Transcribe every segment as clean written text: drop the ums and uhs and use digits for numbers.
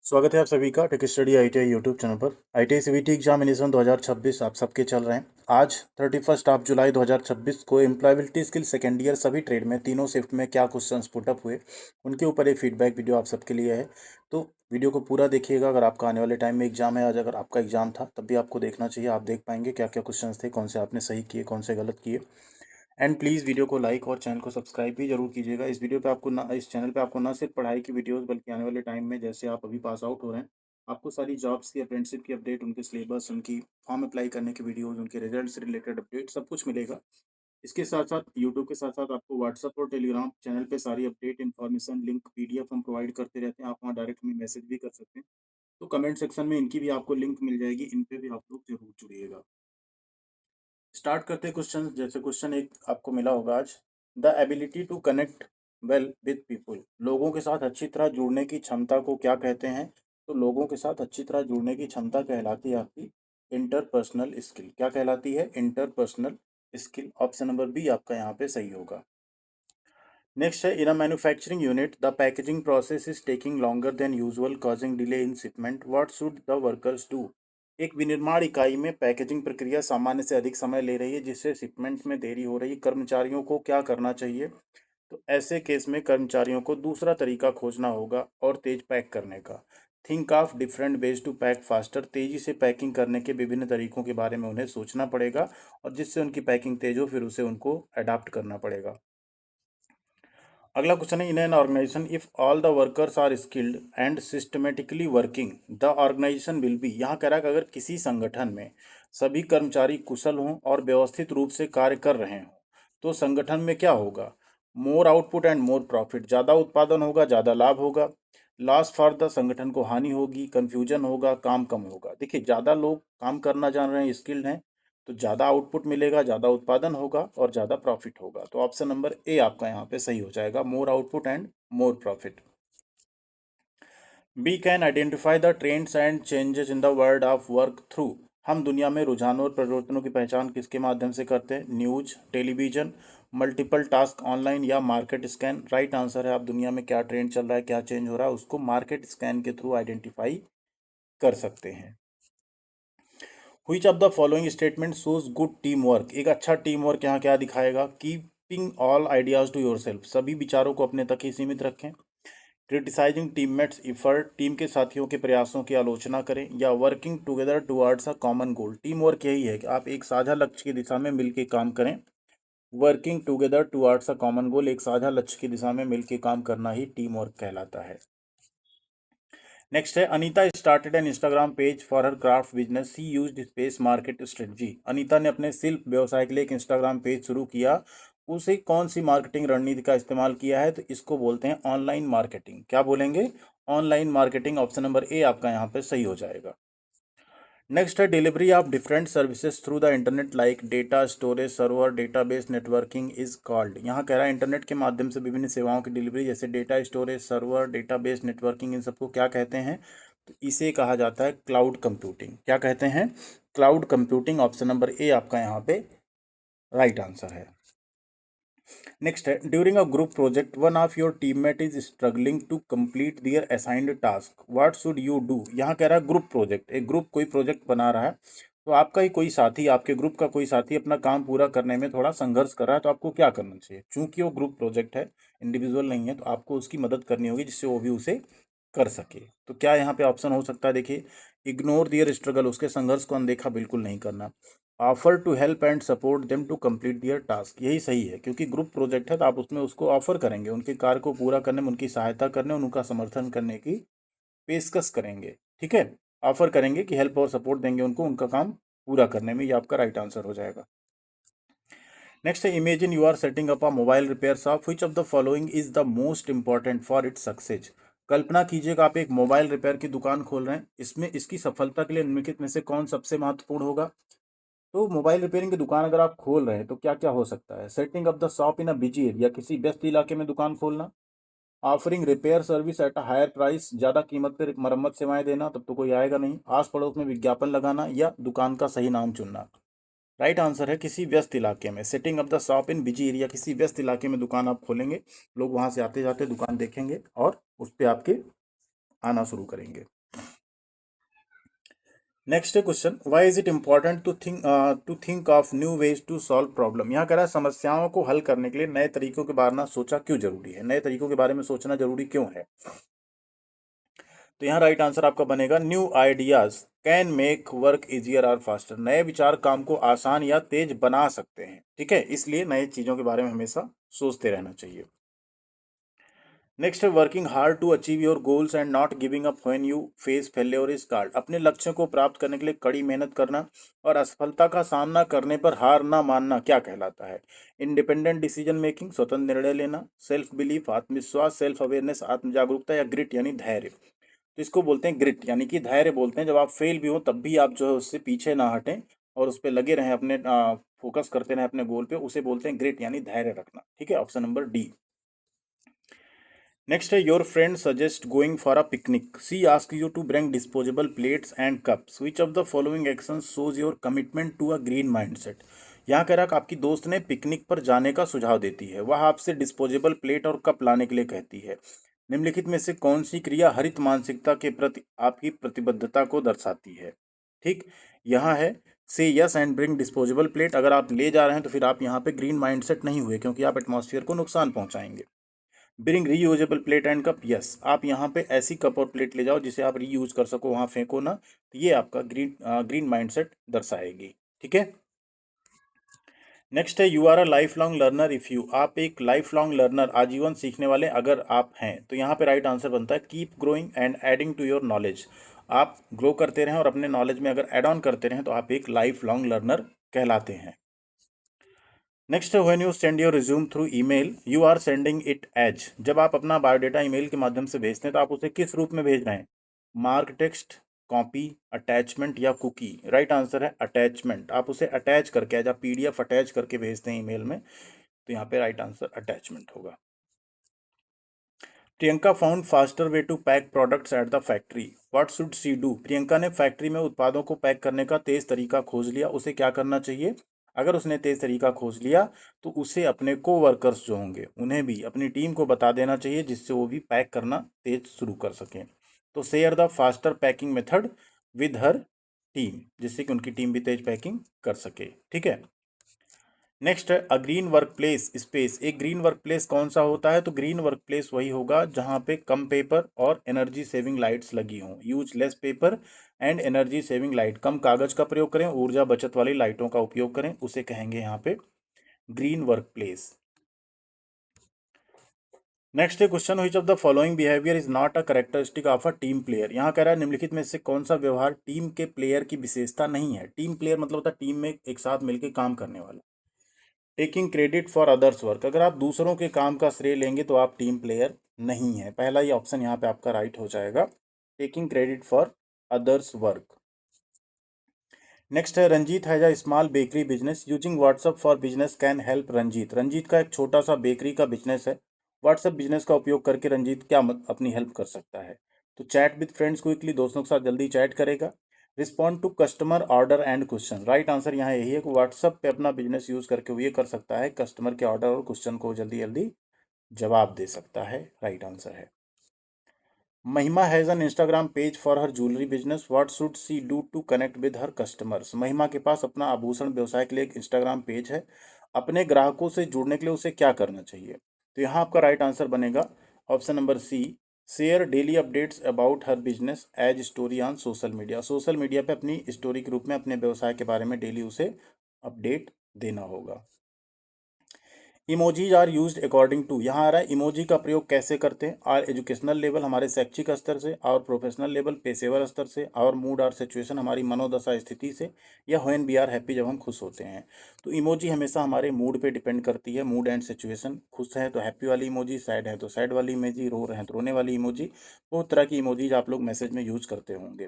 स्वागत है आप सभी का tech study ITI YouTube channel पर। आईटीआई सीबीटी एग्जामिनेशन 2026 आप सबके चल रहे हैं। आज 31 ऑफ जुलाई 2026 को एम्प्लॉयबिलिटी स्किल सेकेंड ईयर सभी ट्रेड में तीनों शिफ्ट में क्या क्वेश्चंस पुटअप हुए उनके ऊपर एक फीडबैक वीडियो आप सबके लिए है। तो वीडियो को पूरा देखिएगा। अगर आपका आने वाले टाइम में एग्जाम है, आज अगर आपका एग्जाम था तब भी आपको देखना चाहिए। आप देख पाएंगे क्या क्या क्वेश्चन थे, कौन से आपने सही किए, कौन से गलत किए। एंड प्लीज़ वीडियो को लाइक और चैनल को सब्सक्राइब भी जरूर कीजिएगा। इस वीडियो पे आपको ना, इस चैनल पे आपको ना सिर्फ पढ़ाई की वीडियोस बल्कि आने वाले टाइम में जैसे आप अभी पास आउट हो रहे हैं, आपको सारी जॉब्स की, अप्रेंटिसशिप की अपडेट, उनके सिलेबस, उनकी फॉर्म अप्लाई करने की वीडियोस, उनके रिजल्ट से रिलेटेड अपडेट सब कुछ मिलेगा। इसके साथ साथ यूट्यूब के साथ साथ आपको व्हाट्सअप और टेलीग्राम चैनल पे सारी अपडेट, इन्फॉर्मेशन, लिंक, पीडीएफ हम प्रोवाइड करते रहते हैं। आप वहाँ डायरेक्ट में मैसेज भी कर सकते हैं। तो कमेंट सेक्शन में इनकी भी आपको लिंक मिल जाएगी, इन पे भी आप लोग जरूर जुड़िएगा। स्टार्ट करते हैं क्वेश्चन। जैसे क्वेश्चन एक आपको मिला होगा आज, the ability to connect well with people, लोगों के साथ अच्छी तरह जुड़ने की क्षमता को क्या कहते हैं? तो लोगों के साथ अच्छी तरह जुड़ने की क्षमता कहलाती है आपकी इंटरपर्सनल स्किल। क्या कहलाती है? Interpersonal skill. Option number B आपका यहाँ पे सही होगा। नेक्स्ट है, in a manufacturing unit the packaging process is taking longer than usual causing delay in shipment, what should the workers do? एक विनिर्माण इकाई में पैकेजिंग प्रक्रिया सामान्य से अधिक समय ले रही है जिससे शिपमेंट में देरी हो रही है। कर्मचारियों को क्या करना चाहिए? तो ऐसे केस में कर्मचारियों को दूसरा तरीका खोजना होगा और तेज पैक करने का। Think of different ways to pack faster, तेजी से पैकिंग करने के विभिन्न तरीकों के बारे में उन्हें सोचना पड़ेगा और जिससे उनकी पैकिंग तेज हो फिर उसे उनको अडाप्ट करना पड़ेगा। अगला क्वेश्चन है, in an organization if all the workers are skilled and systematically working the organization will be. यहाँ कह रहा है कि अगर किसी संगठन में सभी कर्मचारी कुशल हों और व्यवस्थित रूप से कार्य कर रहे हों तो संगठन में क्या होगा? मोर आउटपुट एंड मोर प्रॉफिट, ज़्यादा उत्पादन होगा, ज़्यादा लाभ होगा। लॉस फॉर द संगठन को हानि होगी, कंफ्यूजन होगा, काम कम होगा। देखिए, ज़्यादा लोग काम करना जान रहे हैं, स्किल्ड हैं, तो ज़्यादा आउटपुट मिलेगा, ज़्यादा उत्पादन होगा और ज़्यादा प्रॉफिट होगा। तो ऑप्शन नंबर ए आपका यहाँ पे सही हो जाएगा, more output and more profit. B can identify the trends and changes in the world of work through. हम दुनिया में रुझानों और परिवर्तनों की पहचान किसके माध्यम से करते हैं? News, television, multiple task, online या मार्केट स्कैन। राइट आंसर है, आप दुनिया में क्या ट्रेंड चल रहा है, क्या चेंज हो रहा है, उसको मार्केट स्कैन के थ्रू आइडेंटिफाई कर सकते हैं। Which of the following statement shows good team work? एक अच्छा टीम वर्क यहाँ क्या दिखाएगा? Keeping all ideas to yourself, सभी विचारों को अपने तक ही सीमित रखें। क्रिटिसाइजिंग टीममेट्स इफर्ट, टीम के साथियों के प्रयासों की आलोचना करें। या working together towards a common goal, team work यही है कि आप एक साझा लक्ष्य की दिशा में मिलकर काम करें। Working together towards a common goal, एक साझा लक्ष्य की दिशा में मिलकर काम करना ही टीम वर्क कहलाता है। नेक्स्ट है, Anita started an Instagram page for her craft business, she used space market strategy. Anita ने अपने शिल्प व्यवसाय के लिए एक इंस्टाग्राम पेज शुरू किया, उसे कौन सी मार्केटिंग रणनीति का इस्तेमाल किया है? तो इसको बोलते हैं ऑनलाइन मार्केटिंग। क्या बोलेंगे? Online marketing. Option number A आपका यहाँ पे सही हो जाएगा। नेक्स्ट है, delivery of different services through the internet like data storage server database networking is called. यहाँ कह रहा है इंटरनेट के माध्यम से विभिन्न सेवाओं की डिलीवरी जैसे data storage, server, database, networking, इन सबको क्या कहते हैं? तो इसे कहा जाता है क्लाउड कंप्यूटिंग। क्या कहते हैं? Cloud computing. Option number A आपका यहाँ पे राइट आंसर है। नेक्स्ट है, during a group project one of your teammate is struggling to complete their assigned task, what should you do? यहाँ कह रहा है ग्रुप प्रोजेक्ट, एक ग्रुप कोई प्रोजेक्ट बना रहा है तो आपका ही कोई साथी, आपके ग्रुप का कोई साथी अपना काम पूरा करने में थोड़ा संघर्ष कर रहा है तो आपको क्या करना चाहिए? चूंकि वो ग्रुप प्रोजेक्ट है, इंडिविजुअल नहीं है, तो आपको उसकी मदद करनी होगी जिससे वो भी उसे कर सके। तो क्या यहाँ पे ऑप्शन हो सकता है? देखिए, इग्नोर दियर स्ट्रगल, उसके संघर्ष को अनदेखा बिल्कुल नहीं करना। Offer to help and support them to complete their task, यही सही है क्योंकि ग्रुप प्रोजेक्ट है तो आप उसमें उसको ऑफर करेंगे, उनके कार्य को पूरा करने में उनकी सहायता करने और उनका समर्थन करने की पेशकश करेंगे। ठीक है, ऑफर करेंगे कि हेल्प और सपोर्ट देंगे उनको उनका काम पूरा करने में। ये आपका राइट आंसर हो जाएगा। नेक्स्ट है, imagine you are setting up a mobile repair shop, which of the following is the most important for its success? कल्पना कीजिएगा आप एक मोबाइल रिपेयर की दुकान खोल रहे हैं, इसमें इसकी सफलता के लिए निम्नलिखित में से कौन सबसे महत्वपूर्ण होगा? तो मोबाइल रिपेयरिंग की दुकान अगर आप खोल रहे हैं तो क्या क्या हो सकता है? Setting up the shop in a busy area, किसी व्यस्त इलाके में दुकान खोलना। Offering repair service at a higher price, ज़्यादा कीमत पर मरम्मत सेवाएं देना, तब तो कोई आएगा नहीं। आस पड़ोस में विज्ञापन लगाना या दुकान का सही नाम चुनना। राइट आंसर है किसी व्यस्त इलाके में। Setting up the shop in busy area, किसी व्यस्त इलाके में दुकान आप खोलेंगे, लोग वहां से आते जाते दुकान देखेंगे और उस पर आपके आना शुरू करेंगे। Next question, why is it important to think of new ways to solve problem. यहाँ कह रहा है समस्याओं को हल करने के लिए नए तरीकों के बारे में सोचा क्यों जरूरी है, नए तरीकों के बारे में सोचना जरूरी क्यों है। तो यहाँ राइट आंसर आपका बनेगा new ideas can make work easier और फास्टर। नए विचार काम को आसान या तेज बना सकते हैं, ठीक है, इसलिए नए चीजों के बारे में हमेशा सोचते रहना चाहिए। नेक्स्ट है working hard to achieve your goals and not giving up when you face failure is called. अपने लक्ष्यों को प्राप्त करने के लिए कड़ी मेहनत करना और असफलता का सामना करने पर हार ना मानना क्या कहलाता है। इंडिपेंडेंट डिसीजन मेकिंग, स्वतंत्र निर्णय लेना, सेल्फ बिलीफ आत्मविश्वास, सेल्फ अवेयरनेस आत्म जागरूकता, या ग्रिट यानी धैर्य। तो इसको बोलते हैं ग्रिट, यानी कि धैर्य बोलते हैं। जब आप फेल भी हो तब भी आप जो है उससे पीछे ना हटें और उस पर लगे रहें, अपने फोकस करते रहें अपने गोल पे, उसे बोलते हैं ग्रिट यानी धैर्य रखना, ठीक है। Option number D. नेक्स्ट है your friend suggest going for a picnic, she ask you to bring disposable plates and cups, which of the following action shows your commitment to a green mindset. यहाँ कह रहा कि आपकी दोस्त ने picnic पर जाने का सुझाव देती है, वह आपसे डिस्पोजेबल प्लेट और कप लाने के लिए कहती है। निम्नलिखित में से कौन सी क्रिया हरित मानसिकता के प्रति आपकी प्रतिबद्धता को दर्शाती है। ठीक, यहाँ है से yes and bring disposable plate. अगर आप ले जा रहे हैं तो फिर आप यहाँ पे ग्रीन माइंडसेट नहीं हुए, क्योंकि आप एटमॉस्फेयर को नुकसान पहुंचाएंगे। Bring reusable plate and cup, yes, आप यहाँ पे ऐसी कप और प्लेट ले जाओ जिसे आप रीयूज कर सको, वहां फेंको ना। तो ये आपका ग्रीन माइंडसेट दर्शाएगी, ठीक है। नेक्स्ट है you are a life long learner if you, आप एक लाइफ लॉन्ग लर्नर, आजीवन सीखने वाले अगर आप हैं। तो यहाँ पे राइट आंसर बनता है keep growing and adding to your knowledge. आप ग्रो करते रहें और अपने नॉलेज में अगर एड ऑन करते रहें तो आप एक लाइफ लॉन्ग लर्नर कहलाते हैं। नेक्स्ट है when you send your resume through email you are sending it as, जब आप अपना बायोडाटा ईमेल के माध्यम से भेजते हैं तो आप उसे किस रूप में भेज रहे हैं। मार्क टेक्स्ट, कॉपी, अटैचमेंट या कुकी। राइट आंसर है अटैचमेंट, आप उसे अटैच करके एज पीडीएफ अटैच करके भेजते हैं ईमेल में, तो यहाँ पे राइट आंसर अटैचमेंट होगा। Priyanka found faster way to pack products at the factory, what should she do. Priyanka ने फैक्ट्री में उत्पादों को पैक करने का तेज तरीका खोज लिया, उसे क्या करना चाहिए। अगर उसने तेज तरीका खोज लिया तो उसे अपने को वर्कर्स जो होंगे उन्हें भी अपनी टीम को बता देना चाहिए, जिससे वो भी पैक करना तेज शुरू कर सकें। तो share the faster packing method with her team, जिससे कि उनकी टीम भी तेज पैकिंग कर सके, ठीक है। नेक्स्ट है अ ग्रीन वर्क प्लेस स्पेस, एक ग्रीन वर्क प्लेस कौन सा होता है। तो ग्रीन वर्क प्लेस वही होगा जहां पे कम पेपर और एनर्जी सेविंग लाइट्स लगी हों। Use less paper and energy saving light, कम कागज का प्रयोग करें, ऊर्जा बचत वाली लाइटों का उपयोग करें, उसे कहेंगे यहाँ पे ग्रीन वर्क प्लेस। नेक्स्ट है question, which of the following behaviour is not a characteristic of a team player. यहाँ कह रहा है निम्नलिखित में से कौन सा व्यवहार टीम के प्लेयर की विशेषता नहीं है। टीम प्लेयर मतलब होता है टीम में एक साथ मिलकर काम करने वाला। Taking credit for others work, अगर आप दूसरों के काम का श्रेय लेंगे तो आप टीम प्लेयर नहीं है। पहला ये ऑप्शन यहाँ पे आपका राइट हो जाएगा, taking credit for others work. Next है Ranjit has a small bakery business using WhatsApp for business can help Ranjit. Ranjit का एक छोटा सा बेकरी का बिजनेस है, व्हाट्सअप बिजनेस का उपयोग करके रंजीत क्या अपनी हेल्प कर सकता है। तो चैट विद फ्रेंड्स क्विकली, दोस्तों के साथ जल्दी चैट करेगा। Respond to customer order and question, right answer यहाँ यही है कि व्हाट्सअप पे अपना बिजनेस यूज करके वो ये कर सकता है, कस्टमर के ऑर्डर और क्वेश्चन को जल्दी जल्दी जवाब दे सकता है, राइट आंसर है। Mahima has an Instagram page for her jewellery business, what should she do to connect with her customers. Mahima के पास अपना आभूषण व्यवसाय के लिए एक इंस्टाग्राम पेज है, अपने ग्राहकों से जुड़ने के लिए उसे क्या करना चाहिए। तो यहाँ आपका राइट आंसर बनेगा option number C, share daily updates about her business as story on social media. Social media पे अपनी स्टोरी के रूप में अपने व्यवसाय के बारे में डेली उसे अपडेट देना होगा। Emojis are used according to, यहाँ आ रहा है इमोजी का प्रयोग कैसे करते हैं। आर एजुकेशनल लेवल, हमारे शैक्षिक स्तर से, और प्रोफेशनल लेवल, पेशेवर स्तर से, और मूड और सिचुएशन, हमारी मनोदशा स्थिति से, या व्हेन वी आर हैप्पी, जब हम खुश होते हैं। तो इमोजी हमेशा हमारे मूड पे डिपेंड करती है, मूड एंड सिचुएशन। खुश हैं तो हैप्पी वाली इमोजी, सैड है तो सैड वाली इमोजी, रो रहे हैं तो रोने वाली इमोजी। बहुत तरह की इमोजीज आप लोग मैसेज में यूज करते होंगे।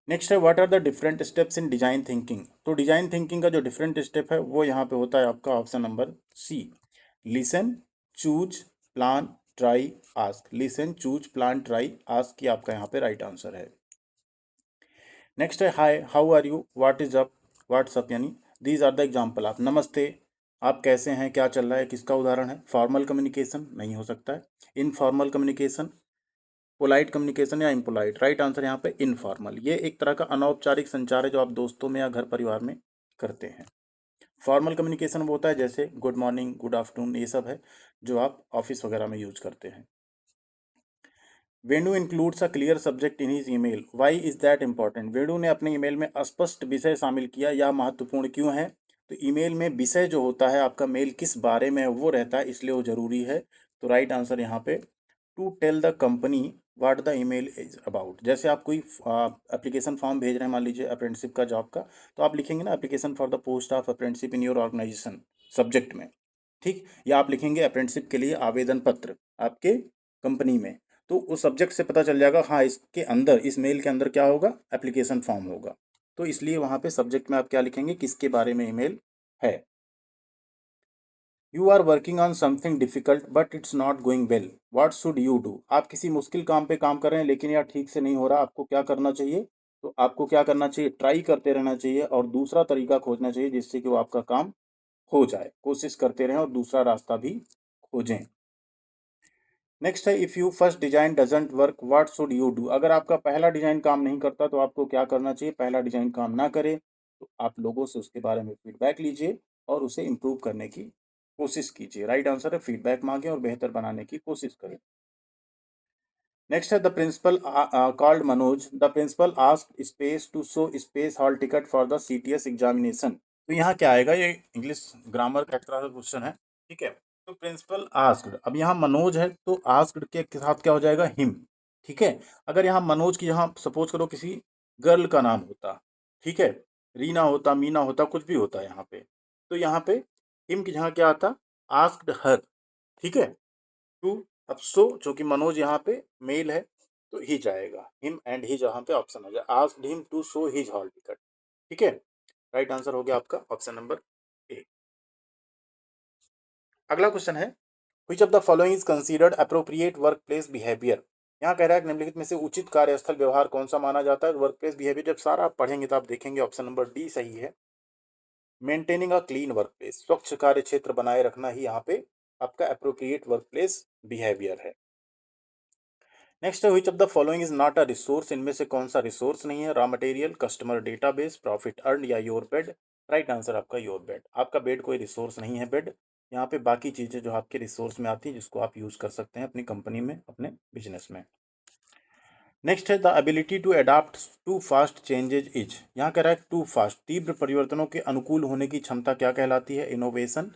नेक्स्ट है what are the different steps in design thinking. तो डिजाइन थिंकिंग का जो डिफरेंट स्टेप है वो यहाँ पे होता है आपका option number C, listen, choose, plan, try, ask. Listen, choose, plan, try, ask, ये आपका यहाँ पे राइट आंसर है। नेक्स्ट है hi, how are you, what is up, what's up, यानी दीज आर द एग्जाम्पल। आप नमस्ते, आप कैसे हैं, क्या चल रहा है, किसका उदाहरण है। फॉर्मल कम्युनिकेशन नहीं हो सकता है, इनफॉर्मल कम्युनिकेशन, पोलाइट कम्युनिकेशन या इम्पोलाइट? राइट आंसर यहाँ पे इनफॉर्मल। ये एक तरह का अनौपचारिक संचार है जो आप दोस्तों में या घर परिवार में करते हैं। फॉर्मल कम्युनिकेशन वो होता है जैसे गुड मॉर्निंग, गुड आफ्टरनून, ये सब है जो आप ऑफिस वगैरह में यूज करते हैं। Venu includes a clear subject in his email, why is that important? Venu ने अपने ईमेल में स्पष्ट विषय शामिल किया, यह महत्वपूर्ण क्यों है? तो ईमेल में विषय जो होता है, आपका मेल किस बारे में है वो रहता है, इसलिए वो जरूरी है। तो राइट आंसर यहाँ पे to tell the company what the email is about. जैसे आप कोई एप्लीकेशन फॉर्म भेज रहे हैं, मान लीजिए अप्रेंटिसशिप का जॉब का, तो आप लिखेंगे ना application for the post of apprenticeship in your organization subject में, ठीक, या आप लिखेंगे अप्रेंटिसशिप के लिए आवेदन पत्र आपके कंपनी में, तो उस सब्जेक्ट से पता चल जाएगा हाँ इसके अंदर, इस मेल के अंदर क्या होगा, एप्लीकेशन फॉर्म होगा। तो इसलिए वहां पे सब्जेक्ट में आप क्या लिखेंगे, किसके बारे में ईमेल है। You are working on something difficult but it's not going well, what should you do? आप किसी मुश्किल काम पे काम कर रहे हैं लेकिन यार ठीक से नहीं हो रहा, आपको क्या करना चाहिए? तो आपको क्या करना चाहिए, ट्राई करते रहना चाहिए और दूसरा तरीका खोजना चाहिए जिससे कि वो आपका काम हो जाए। कोशिश करते रहें और दूसरा रास्ता भी खोजें। नेक्स्ट है if you first design doesn't work what should you do? अगर आपका पहला डिजाइन काम नहीं करता तो आपको क्या करना चाहिए? पहला डिजाइन काम ना करे तो आप लोगों से उसके बारे में फीडबैक लीजिए और उसे इम्प्रूव करने की कोशिश कीजिए। राइट आंसर है फीडबैक मांगे और बेहतर बनाने की कोशिश करें। नेक्स्ट है the principal called Manoj, the principal asked space to show space hall ticket for the CTS examination. तो यहाँ क्या आएगा, ये इंग्लिश ग्रामर का एक तरह का क्वेश्चन है, ठीक है। तो प्रिंसिपल आस्क्ड, अब यहाँ मनोज है तो आस्क्ड के साथ क्या हो जाएगा, हिम, ठीक है। अगर यहाँ मनोज की यहाँ सपोज करो किसी गर्ल का नाम होता, ठीक है, रीना होता, मीना होता, कुछ भी होता है यहाँ पे, तो यहाँ पे हिम की जहाँ क्या आता, आस्क्ड हर, ठीक है, टू, अब सो जो कि मनोज यहाँ पे मेल है तो ही जाएगा, हिम एंड ही जहाँ पे ऑप्शन आ जाए, asked him to show his hall ticket, ठीक है। राइट आंसर हो गया आपका ऑप्शन नंबर ए। अगला क्वेश्चन है which of the following is considered appropriate work place behaviour? यहाँ कह रहा है निम्नलिखित में से उचित कार्यस्थल व्यवहार कौन सा माना जाता है? वर्क प्लेस बिहेवियर जब सारा आप पढ़ेंगे तो आप देखेंगे ऑप्शन नंबर डी सही है। Maintaining a clean work place, स्वच्छ कार्य क्षेत्र बनाए रखना ही यहाँ पे आपका अप्रोप्रिएट वर्क प्लेस बिहेवियर है। नेक्स्ट है which of the following is not a resource? इनमें से कौन सा रिसोर्स नहीं है? Raw material, customer database, profit earn या योर बेड? राइट आंसर आपका योर बेड। आपका बेड कोई रिसोर्स नहीं है, बेड यहाँ पे बाकी चीजें जो आपके रिसोर्स में आती है जिसको आप यूज कर सकते हैं अपनी कंपनी में, अपने बिजनेस में। नेक्स्ट है the ability to adapt to fast changes is, यहाँ कह रहा है टू फास्ट, तीव्र परिवर्तनों के अनुकूल होने की क्षमता क्या कहलाती है? इनोवेशन,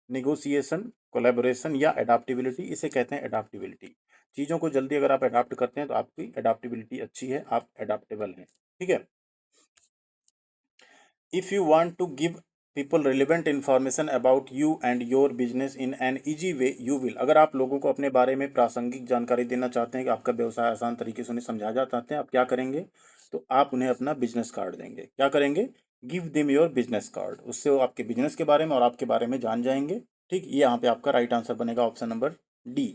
निगोसिएशन, कोलैबोरेशन या अडाप्टिबिलिटी? इसे कहते हैं अडाप्टिबिलिटी। चीज़ों को जल्दी अगर आप अडाप्ट करते हैं तो आपकी अडाप्टिबिलिटी अच्छी है, आप अडाप्टेबल हैं, ठीक है। If you want to give people relevant information about you and your business in an easy way you will, अगर आप लोगों को अपने बारे में प्रासंगिक जानकारी देना चाहते हैं कि आपका व्यवसाय आसान तरीके से उन्हें समझाना चाहते हैं, आप क्या करेंगे? तो आप उन्हें अपना बिजनेस कार्ड देंगे। क्या करेंगे? Give them your business card, उससे वो आपके बिजनेस के बारे में और आपके बारे में जान जाएंगे, ठीक। ये यहाँ पे आपका राइट आंसर बनेगा option number D.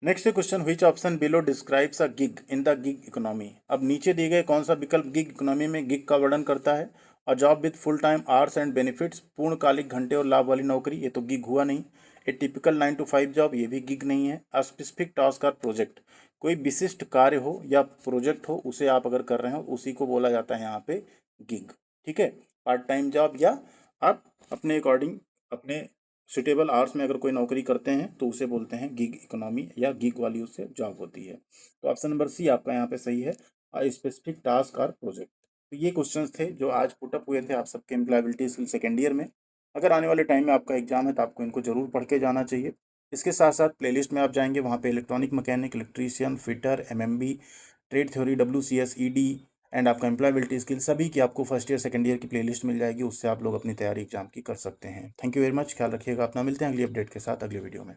Next question which option below describes a gig in the gig economy? अब नीचे दिए गए कौन सा विकल्प गिग इकोनॉमी में गिग का वर्णन करता है? A job with full time hours and benefits, पूर्णकालिक घंटे और लाभ वाली नौकरी, ये तो गिग हुआ नहीं। ए टिपिकल 9 to 5 जॉब, ये भी गिग नहीं है। अ स्पेसिफिक टास्क और प्रोजेक्ट, कोई विशिष्ट कार्य हो या प्रोजेक्ट हो उसे आप अगर कर रहे हो उसी को बोला जाता है यहाँ पे गिग, ठीक है। पार्ट टाइम जॉब या आप अपने अकॉर्डिंग अपने सुटेबल आवर्स में अगर कोई नौकरी करते हैं तो उसे बोलते हैं गिग इकोनॉमी या गिग वाली उससे जॉब होती है। तो ऑप्शन नंबर सी आपका यहाँ पे सही है, स्पेसिफिक टास्क और प्रोजेक्ट। तो ये क्वेश्चंस थे जो आज पुटअप हुए थे आप सबके एम्प्लॉयबिलिटी स्किल सेकेंड ईयर में। अगर आने वाले टाइम में आपका एग्जाम है तो आपको इनको जरूर पढ़ के जाना चाहिए। इसके साथ साथ प्लेलिस्ट में आप जाएंगे, वहाँ पे electronic mechanic, electrician, fitter, MMB, trade theory, WCS, ED and आपका एम्प्लॉयबिलिटी स्किल, सभी की आपको फर्स्ट ईयर सेकंड ईयर की प्लेलिस्ट मिल जाएगी। उससे आप लोग अपनी तैयारी एग्जाम की कर सकते हैं। थैंक यू वेरी मच, ख्याल रखिएगा अपना। मिलते हैं अगली अपडेट के साथ अगले वीडियो में।